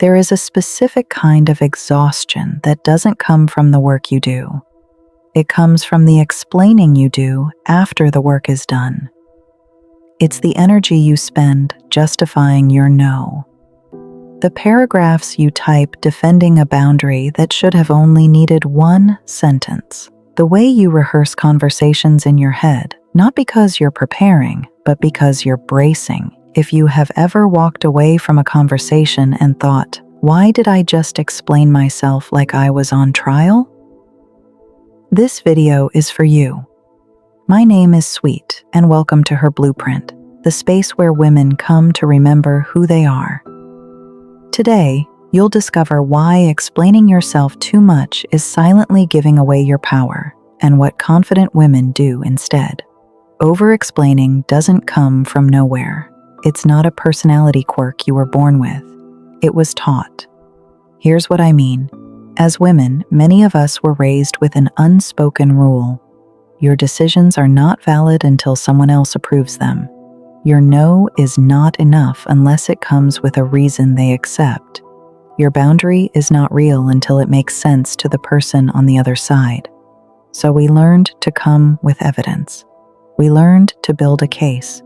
There is a specific kind of exhaustion that doesn't come from the work you do. It comes from the explaining you do after the work is done. It's the energy you spend justifying your no. The paragraphs you type defending a boundary that should have only needed one sentence. The way you rehearse conversations in your head, not because you're preparing, but because you're bracing. If you have ever walked away from a conversation and thought, "Why did I just explain myself like I was on trial?" This video is for you. My name is Sweet, and welcome to Her Blueprint, the space where women come to remember who they are. Today, you'll discover why explaining yourself too much is silently giving away your power, and what confident women do instead. Over-explaining doesn't come from nowhere. It's not a personality quirk you were born with. It was taught. Here's what I mean. As women, many of us were raised with an unspoken rule. Your decisions are not valid until someone else approves them. Your no is not enough unless it comes with a reason they accept. Your boundary is not real until it makes sense to the person on the other side. So we learned to come with evidence. We learned to build a case.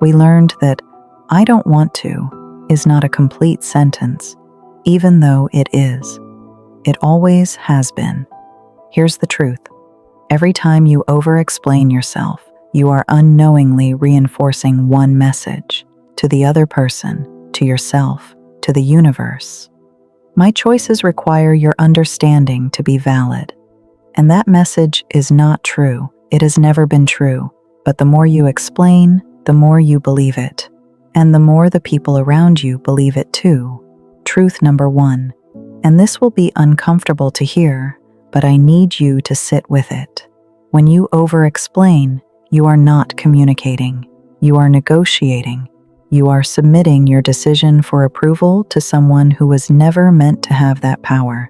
We learned that "I don't want to" is not a complete sentence, even though it is. It always has been. Here's the truth. Every time you over-explain yourself, you are unknowingly reinforcing one message to the other person, to yourself, to the universe. My choices require your understanding to be valid. And that message is not true. It has never been true. But the more you explain, the more you believe it. And the more the people around you believe it too. Truth number one. And this will be uncomfortable to hear, but I need you to sit with it. When you over-explain, you are not communicating. You are negotiating. You are submitting your decision for approval to someone who was never meant to have that power.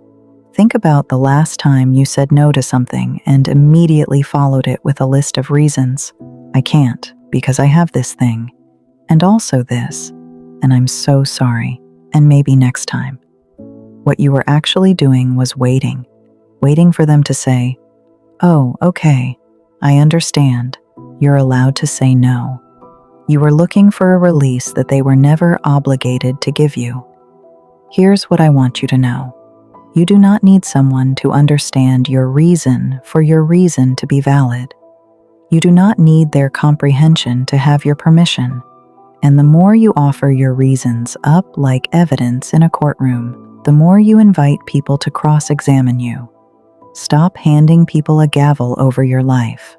Think about the last time you said no to something and immediately followed it with a list of reasons. "I can't, because I have this thing. And also this. And I'm so sorry. And maybe next time." What you were actually doing was waiting for them to say, "Oh, okay, I understand. You're allowed to say no." You were looking for a release that they were never obligated to give you. Here's what I want you to know. You do not need someone to understand your reason for your reason to be valid. You do not need their comprehension to have your permission. And the more you offer your reasons up like evidence in a courtroom, the more you invite people to cross-examine you. Stop handing people a gavel over your life.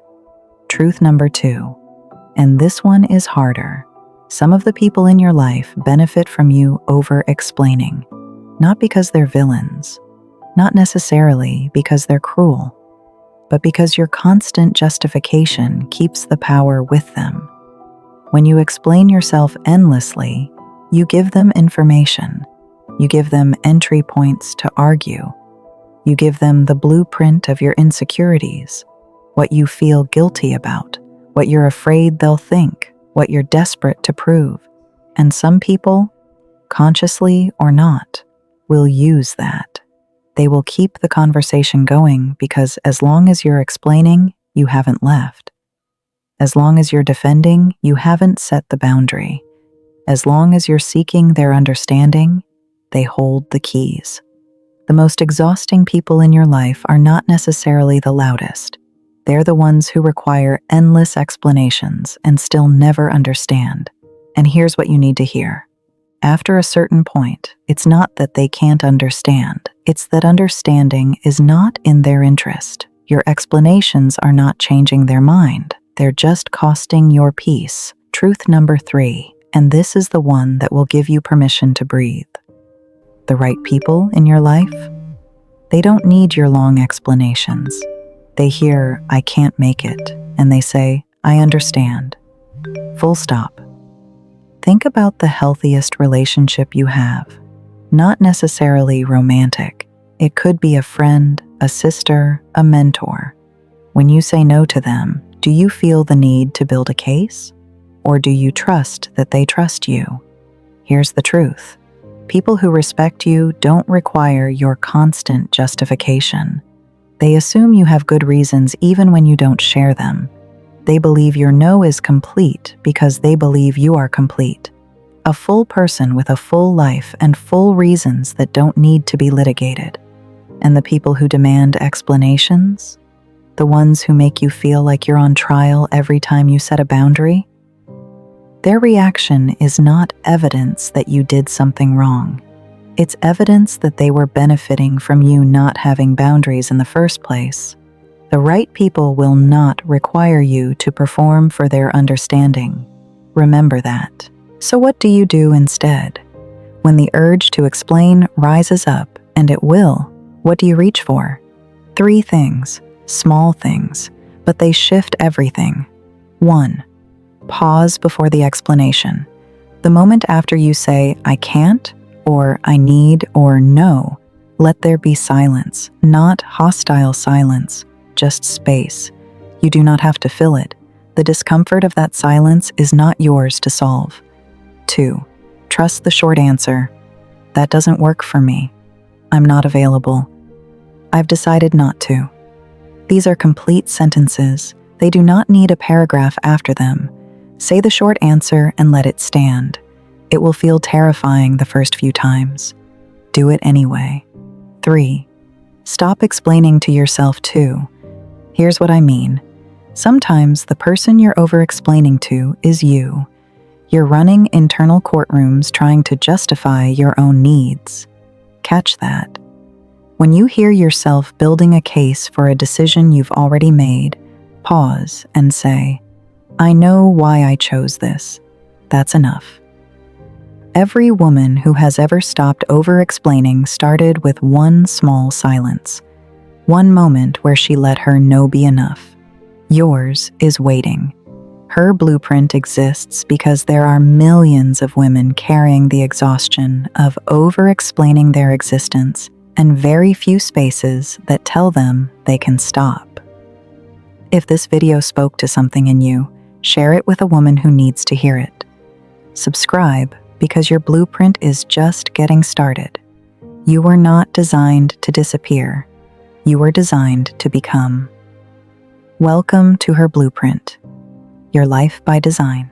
Truth number two, and this one is harder. Some of the people in your life benefit from you over-explaining, not because they're villains, not necessarily because they're cruel, but because your constant justification keeps the power with them. When you explain yourself endlessly, you give them information. You give them entry points to argue. You give them the blueprint of your insecurities, what you feel guilty about, what you're afraid they'll think, what you're desperate to prove. And some people, consciously or not, will use that. They will keep the conversation going because as long as you're explaining, you haven't left. As long as you're defending, you haven't set the boundary. As long as you're seeking their understanding, they hold the keys. The most exhausting people in your life are not necessarily the loudest. They're the ones who require endless explanations and still never understand. And here's what you need to hear. After a certain point, it's not that they can't understand. It's that understanding is not in their interest. Your explanations are not changing their mind. They're just costing your peace. Truth number three, and this is the one that will give you permission to breathe. The right people in your life, they don't need your long explanations. They hear, "I can't make it," and they say, "I understand." Full stop. Think about the healthiest relationship you have. Not necessarily romantic. It could be a friend, a sister, a mentor. When you say no to them, do you feel the need to build a case? Or do you trust that they trust you? Here's the truth. People who respect you don't require your constant justification. They assume you have good reasons even when you don't share them. They believe your no is complete because they believe you are complete. A full person with a full life and full reasons that don't need to be litigated. And the people who demand explanations? The ones who make you feel like you're on trial every time you set a boundary? Their reaction is not evidence that you did something wrong. It's evidence that they were benefiting from you not having boundaries in the first place. The right people will not require you to perform for their understanding. Remember that. So what do you do instead? When the urge to explain rises up, and it will, what do you reach for? 3 things, small things, but they shift everything. 1. Pause before the explanation. The moment after you say, I can't, or I need, or no, let there be silence, not hostile silence, just space. You do not have to fill it. The discomfort of that silence is not yours to solve. 2. Trust the short answer. That doesn't work for me. I'm not available. I've decided not to. These are complete sentences. They do not need a paragraph after them. Say the short answer and let it stand. It will feel terrifying the first few times. Do it anyway. 3. Stop explaining to yourself too. Here's what I mean. Sometimes the person you're over-explaining to is you. You're running internal courtrooms trying to justify your own needs. Catch that. When you hear yourself building a case for a decision you've already made, pause and say, I know why I chose this. That's enough. Every woman who has ever stopped over-explaining started with one small silence. One moment where she let her no be enough. Yours is waiting. Her blueprint exists because there are millions of women carrying the exhaustion of over-explaining their existence and very few spaces that tell them they can stop. If this video spoke to something in you, share it with a woman who needs to hear it. Subscribe because your blueprint is just getting started. You were not designed to disappear. You were designed to become. Welcome to her blueprint. Your life by design.